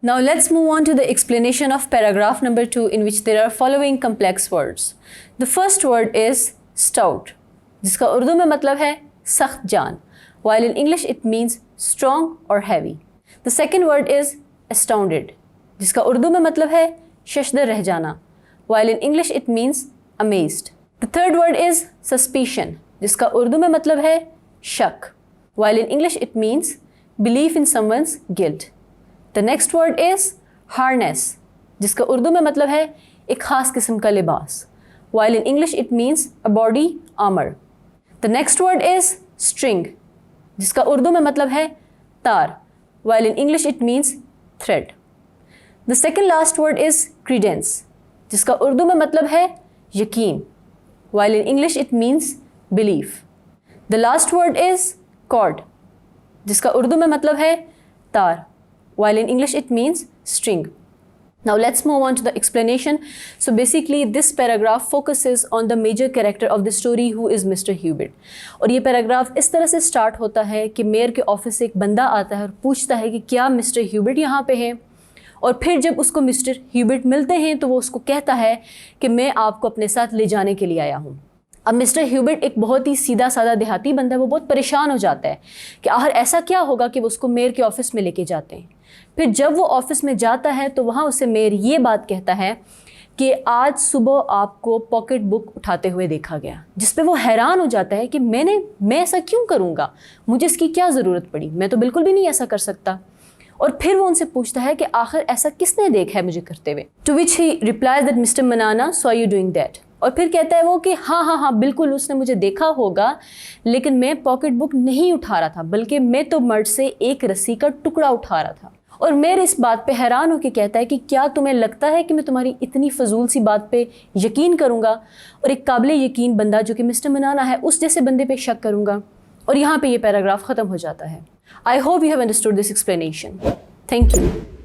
Now let's move on to the explanation of paragraph number 2, in which there are following complex words. The first word is stout, जिसका उर्दू में मतलब है सख्त जान, while in English it means strong or heavy. The second word is astounded, जिसका उर्दू में मतलब है शशदर रह जाना, while in English it means amazed. The third word is suspicion, जिसका उर्दू में मतलब है शक, while in English it means belief in someone's guilt. The next word is harness, जिसका उर्दू में मतलब है एक ख़ास किस्म का लिबास, while in English it means a body armor. The next word is string, जिसका उर्दू में मतलब है तार, while in English it means thread. The second last word is credence, जिसका उर्दू में मतलब है यकीन, while in English it means belief. The last word is cord, जिसका उर्दू में मतलब है तार, while in English it means string. Now let's move on to the explanation. So basically this paragraph focuses on the major character of the story, who is Mr. Hubert. और ये paragraph इस तरह से स्टार्ट होता है कि mayor के office से एक बंदा आता है और पूछता है कि क्या मिस्टर ह्यूबर्ट यहाँ पे हैं, और फिर जब उसको मिस्टर ह्यूबर्ट मिलते हैं तो वो उसको कहता है कि मैं आपको अपने साथ ले जाने के लिए आया हूँ। अब मिस्टर ह्यूबर्ट एक बहुत ही सीधा साधा देहाती बंदा है, वो बहुत परेशान हो जाता है कि आखिर ऐसा क्या होगा कि वो उसको मेयर के ऑफ़िस में लेके जाते हैं। फिर जब वो ऑफ़िस में जाता है तो वहाँ उसे मेयर ये बात कहता है कि आज सुबह आपको पॉकेट बुक उठाते हुए देखा गया, जिस पे वो हैरान हो जाता है कि मैं ऐसा क्यों करूँगा, मुझे इसकी क्या ज़रूरत पड़ी, मैं तो बिल्कुल भी नहीं ऐसा कर सकता। और फिर वो उनसे पूछता है कि आखिर ऐसा किसने देखा है मुझे करते हुए। To which he replies that mister Manana saw you doing that. और फिर कहता है वो कि हाँ बिल्कुल उसने मुझे देखा होगा, लेकिन मैं पॉकेट बुक नहीं उठा रहा था, बल्कि मैं तो मर्द से एक रस्सी का टुकड़ा उठा रहा था। और मेयर इस बात पे हैरान होकर कहता है कि क्या तुम्हें लगता है कि मैं तुम्हारी इतनी फजूल सी बात पे यकीन करूँगा और एक काबिल यकीन बंदा जो कि मिस्टर मनाना है उस जैसे बंदे पे शक करूँगा। और यहाँ पे ये पैराग्राफ ख़त्म हो जाता है। I hope you have understood this explanation. Thank you.